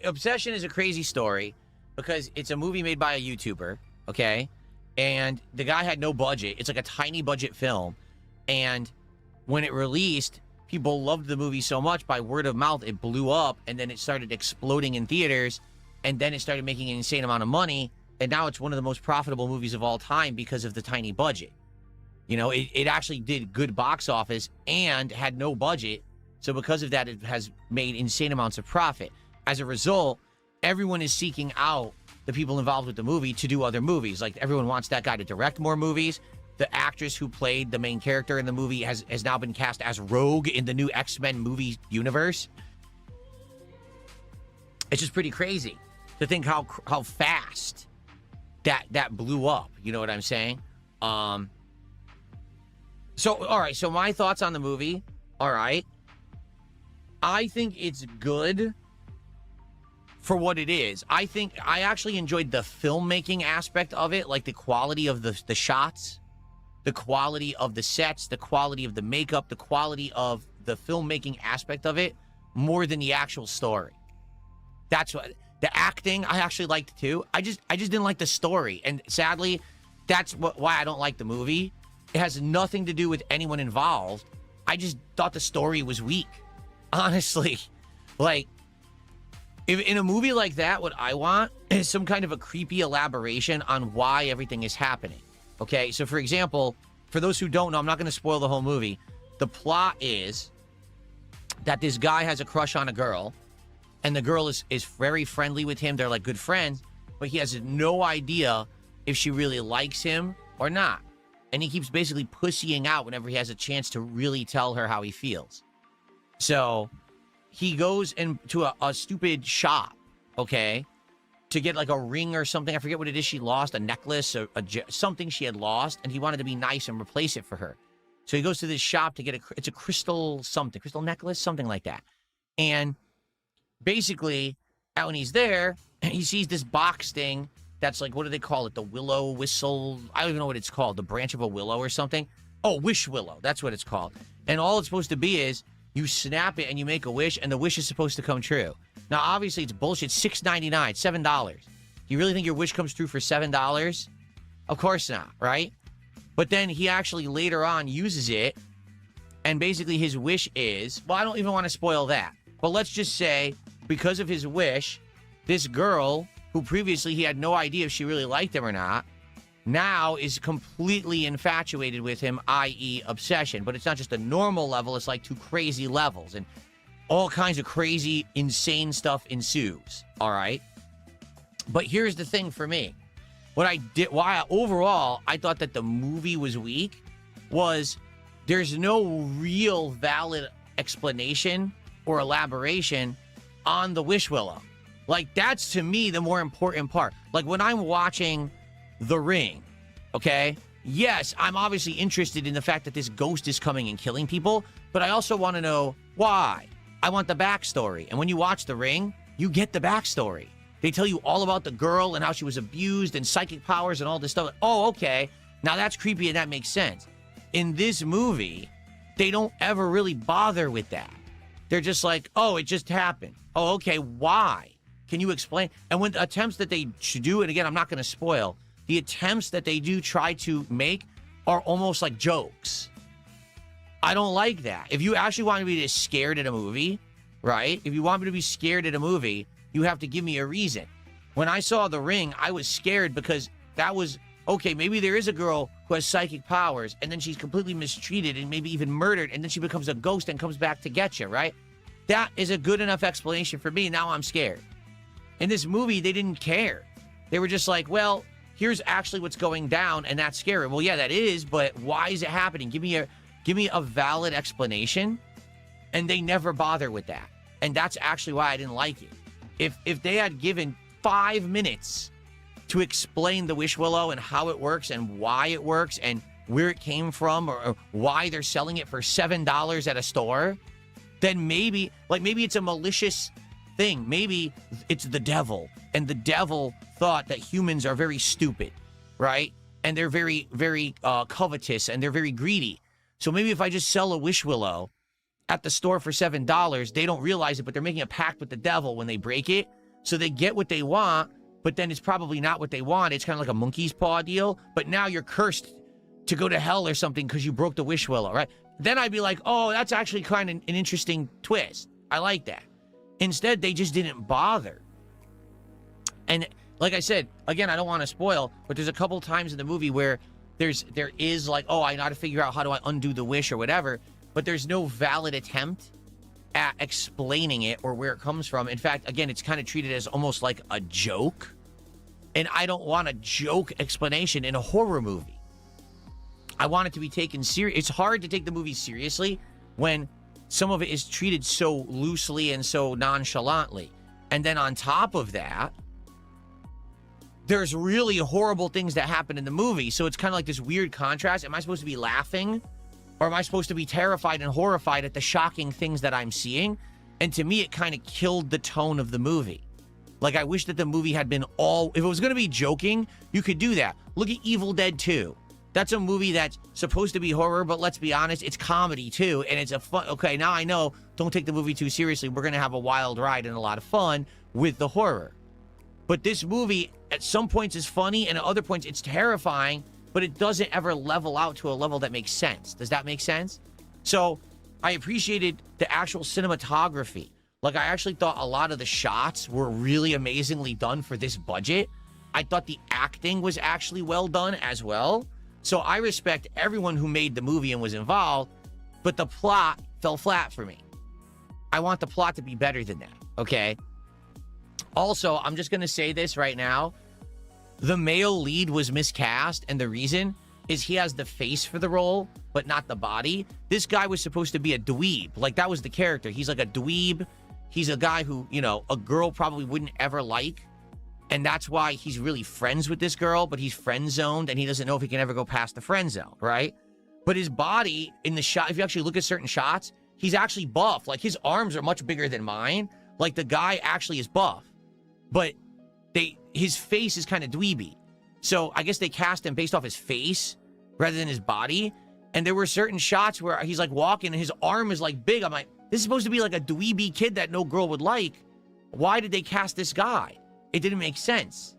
Obsession is a crazy story because it's a movie made by a YouTuber, okay? And the guy had no budget. It's like a tiny budget film. And when it released, people loved the movie so much by word of mouth, it blew up, and then it started exploding in theaters, and then it started making an insane amount of money, and now it's one of the most profitable movies of all time because of the tiny budget. You know, it actually did good box office and had no budget, so because of that, it has made insane amounts of profit. As a result, everyone is seeking out the people involved with the movie to do other movies. Like, everyone wants that guy to direct more movies. The actress who played the main character in the movie has now been cast as Rogue in the new X-Men movie universe. It's just pretty crazy to think how fast that blew up. You know what I'm saying? So, all right. So my thoughts on the movie. All right. I think it's good for what it is. I think I actually enjoyed the filmmaking aspect of it, like the quality of the shots, the quality of the sets, the quality of the makeup, the quality of the filmmaking aspect of it, more than the actual story. That's what the acting I actually liked too. I just didn't like the story, and sadly, that's why I don't like the movie. It has nothing to do with anyone involved. I just thought the story was weak, honestly. Like, if in a movie like that, what I want is some kind of a creepy elaboration on why everything is happening. Okay, so for example, for those who don't know, I'm not going to spoil the whole movie. The plot is that this guy has a crush on a girl, and the girl is very friendly with him. They're like good friends, but he has no idea if she really likes him or not. And he keeps basically pussying out whenever he has a chance to really tell her how he feels. So he goes into a stupid shop, okay, to get like a ring or something. I forget what it is she lost, a necklace or something she had lost, and he wanted to be nice and replace it for her. So he goes to this shop to get it's a crystal something, crystal necklace, something like that. And basically, when he's there, he sees this box thing that's like, what do they call it? The willow whistle. I don't even know what it's called. The branch of a willow or something. Oh, wish willow. That's what it's called. And all it's supposed to be is you snap it and you make a wish, and the wish is supposed to come true. Now, obviously, it's bullshit. $6.99, $7. Do you really think your wish comes true for $7? Of course not, right? But then he actually later on uses it, and basically his wish is, well, I don't even want to spoil that. But let's just say, because of his wish, this girl, who previously he had no idea if she really liked him or not, now is completely infatuated with him, i.e. obsession. But it's not just a normal level, it's like 2 crazy levels. And all kinds of crazy, insane stuff ensues, all right? But here's the thing for me. Overall, I thought that the movie was weak, was there's no real valid explanation or elaboration on the wish willow. Like, that's, to me, the more important part. Like, when I'm watching The Ring, okay, yes, I'm obviously interested in the fact that this ghost is coming and killing people, but I also want to know why. I want the backstory. And when you watch The Ring, you get the backstory. They tell you all about the girl and how she was abused and psychic powers and all this stuff. Oh, okay. Now that's creepy and that makes sense. In this movie, they don't ever really bother with that. They're just like, oh, it just happened. Oh, okay, why? Can you explain? And when the attempts that they should do, and again, I'm not going to spoil, the attempts that they do try to make are almost like jokes. I don't like that. If you actually want me to be scared at a movie, right? If you want me to be scared at a movie, you have to give me a reason. When I saw The Ring, I was scared because that was, okay, maybe there is a girl who has psychic powers, and then she's completely mistreated and maybe even murdered, and then she becomes a ghost and comes back to get you, right? That is a good enough explanation for me. Now I'm scared. In this movie, they didn't care. They were just like, well, here's actually what's going down, and that's scary. Well, yeah, that is, but why is it happening? Give me a valid explanation. And they never bother with that. And that's actually why I didn't like it. If they had given 5 minutes to explain the wish willow and how it works and why it works and where it came from or why they're selling it for $7 at a store, then maybe it's a malicious thing. Maybe it's the devil, and the devil thought that humans are very stupid, right? And they're very, very covetous, and they're very greedy. So maybe if I just sell a wish willow at the store for $7, they don't realize it, but they're making a pact with the devil when they break it. So they get what they want, but then it's probably not what they want. It's kind of like a monkey's paw deal. But now you're cursed to go to hell or something because you broke the wish willow, right? Then I'd be like, oh, that's actually kind of an interesting twist. I like that. Instead, they just didn't bother. And like I said, again, I don't want to spoil, but there's a couple times in the movie where there is like, oh, I got to figure out how do I undo the wish or whatever, but there's no valid attempt at explaining it or where it comes from. In fact, again, it's kind of treated as almost like a joke. And I don't want a joke explanation in a horror movie. I want it to be taken serious. It's hard to take the movie seriously when some of it is treated so loosely and so nonchalantly. And then on top of that, there's really horrible things that happen in the movie. So it's kind of like this weird contrast. Am I supposed to be laughing? Or am I supposed to be terrified and horrified at the shocking things that I'm seeing? And to me, it kind of killed the tone of the movie. Like, I wish that the movie had been all... If it was going to be joking, you could do that. Look at Evil Dead 2. That's a movie that's supposed to be horror, but let's be honest, it's comedy too. And it's a fun... Okay, now I know, don't take the movie too seriously. We're going to have a wild ride and a lot of fun with the horror. But this movie, at some points, is funny, and at other points, it's terrifying, but it doesn't ever level out to a level that makes sense. Does that make sense? So, I appreciated the actual cinematography. Like, I actually thought a lot of the shots were really amazingly done for this budget. I thought the acting was actually well done as well. So I respect everyone who made the movie and was involved, but the plot fell flat for me. I want the plot to be better than that, okay? Also, I'm just going to say this right now. The male lead was miscast, and the reason is he has the face for the role, but not the body. This guy was supposed to be a dweeb. Like, that was the character. He's like a dweeb. He's a guy who, you know, a girl probably wouldn't ever like. And that's why he's really friends with this girl, but he's friend-zoned, and he doesn't know if he can ever go past the friend zone, right? But his body in the shot, if you actually look at certain shots, he's actually buff. Like, his arms are much bigger than mine. Like, the guy actually is buff. But his face is kind of dweeby. So I guess they cast him based off his face rather than his body. And there were certain shots where he's, like, walking, and his arm is, like, big. I'm like, this is supposed to be, like, a dweeby kid that no girl would like. Why did they cast this guy? It didn't make sense.